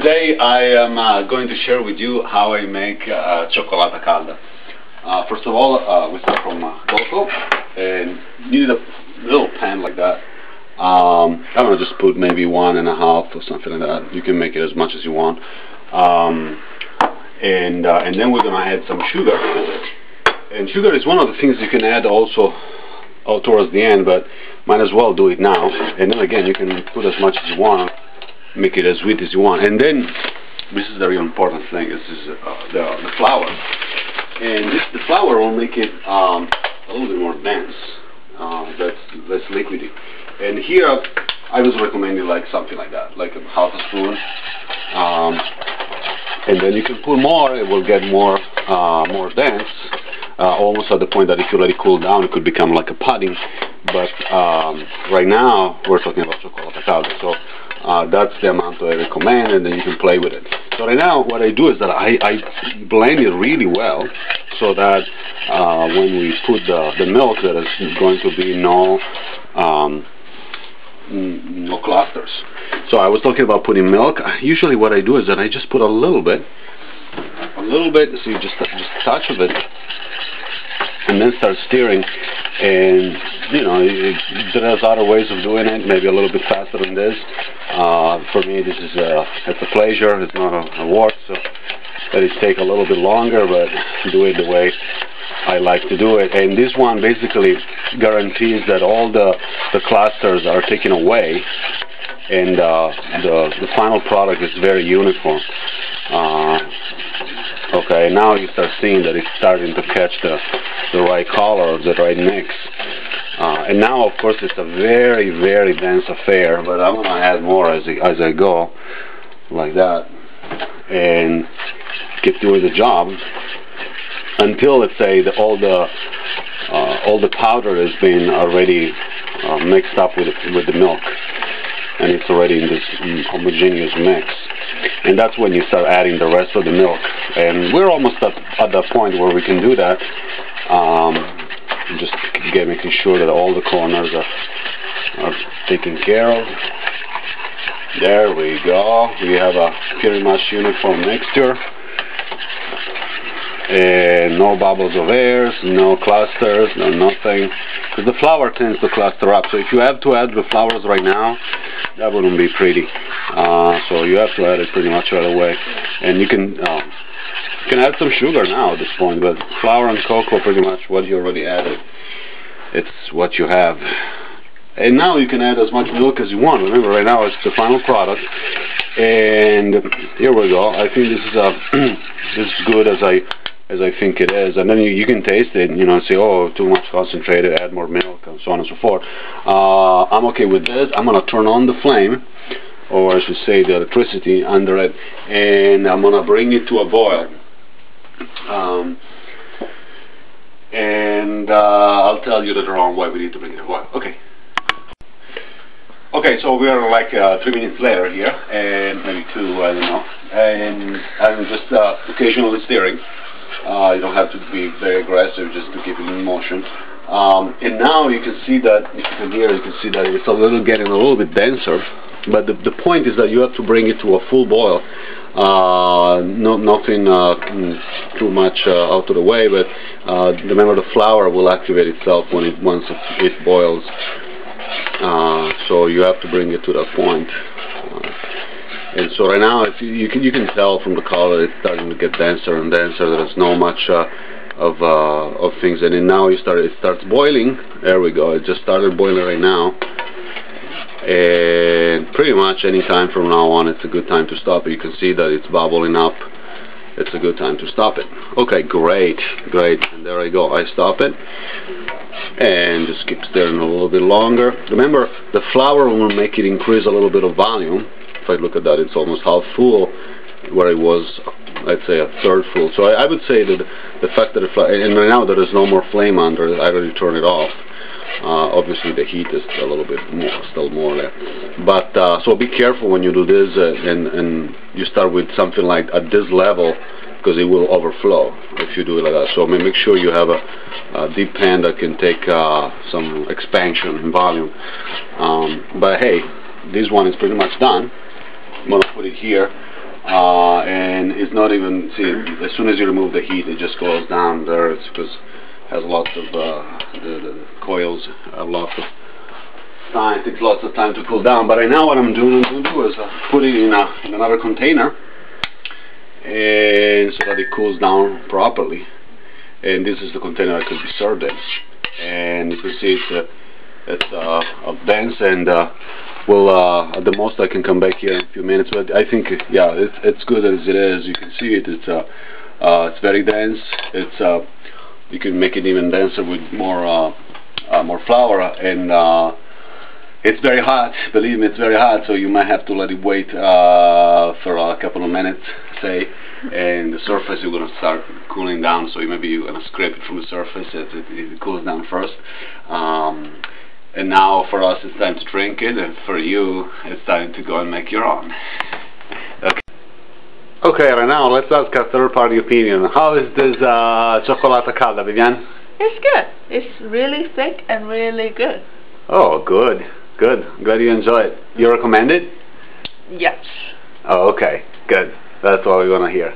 Today I am going to share with you how I make Cioccolata Calda. First of all, we start from cocoa, and you need a little pan like that. I'm going to just put maybe 1.5 or something like that. You can make it as much as you want. And then we're going to add some sugar. And sugar is one of the things you can add also towards the end, but might as well do it now. And then again, you can put as much as you want. Make it as sweet as you want. And then this is the very important thing. This is the flour, and the flour will make it a little bit more dense. That's less liquidy. And here I was recommending like something like that, like a half a spoon. And then you can put more. It will get more dense. Almost at the point that if you let it cool down, it could become like a pudding. But right now we're talking about Cioccolata Calda. So that's the amount that I recommend, and then you can play with it. So right now what I do is that I blend it really well, so that when we put the milk, there is going to be no clusters. So I was talking about putting milk. Usually what I do is that I just put a little bit, so you just touch of it, and then start stirring. And you know, there's other ways of doing it, maybe a little bit faster than this. For me, this is it's a pleasure. It's not a work, so let it take a little bit longer, but do it the way I like to do it. And this one basically guarantees that all the clusters are taken away, and the final product is very uniform. Okay, now you start seeing that it's starting to catch the right color, the right mix. And now, of course, it's a very, very dense affair, but I'm going to add more as I go, like that, and keep doing the job until, let's say, all the powder has been already mixed up with the milk, and it's already in this homogeneous mix. And that's when you start adding the rest of the milk. And we're almost at that point where we can do that. Just making sure that all the corners are taken care of. There we go. We have a pretty much uniform mixture. And no bubbles of air, no clusters, no nothing. Because the flour tends to cluster up. So if you have to add the flours right now, that wouldn't be pretty. So you have to add it pretty much right away. And you can add some sugar now at this point, but flour and cocoa pretty much what you already added. It's what you have. And now you can add as much milk as you want. Remember, right now it's the final product. And here we go. I think this is this is good as I think it is. And then you can taste it, you know, and say, oh, too much concentrated, add more milk, and so on and so forth. I'm okay with this. I'm going to turn on the flame, or I should say the electricity under it, and I'm going to bring it to a boil. I'll tell you later on why we need to bring it to a boil. Okay, so we are like 3 minutes later here, and maybe 2, I don't know. And I'm just occasionally stirring. You don't have to be very aggressive, just to keep it in motion. And now you can see that, if you can hear, you can see that it's getting a little bit denser. But the point is that you have to bring it to a full boil. Nothing too much out of the way, but remember, the flour will activate itself once it boils. So you have to bring it to that point. And so right now, if you can tell from the color, it's starting to get denser and denser. There's no much of things, and then now it starts boiling. There we go. It just started boiling right now. And pretty much any time from now on, it's a good time to stop it. You can see that it's bubbling up. It's a good time to stop it. Okay, great. And there I go. I stop it, and just keep stirring a little bit longer. Remember, the flour will make it increase a little bit of volume. If I look at that, it's almost half full, where it was, let's say, a third full. So I would say that the fact that and right now there is no more flame under it, I already turned it off. Obviously the heat is a little bit still more there. But so be careful when you do this, and you start with something like at this level, because it will overflow if you do it like that. So make sure you have a deep pan that can take some expansion in volume. But hey, this one is pretty much done. I'm going to put it here. and it's not even, see, as soon as you remove the heat, it just goes down there. It's because it has lots of the coils have lots of time, takes lots of time to cool down. But right now what I'm going to do is put it in another container, and so that it cools down properly. And this is the container that could be served in. And you can see it's dense, and at the most I can come back here in a few minutes. But I think, yeah, it's good as it is. You can see it. It's very dense. You can make it even denser with more flour, and it's very hot. Believe me, it's very hot. So you might have to let it wait for a couple of minutes, say, and the surface is going to start cooling down. So maybe you're going to scrape it from the surface as it cools down first. And now for us it's time to drink it, and for you it's time to go and make your own. Okay, right now let's ask a third party opinion. How is this Cioccolata Calda, Vivian? It's good. It's really thick and really good. Oh, good. Good. Glad you enjoy it. You recommend it? Yes. Oh, okay. Good. That's what we want to hear.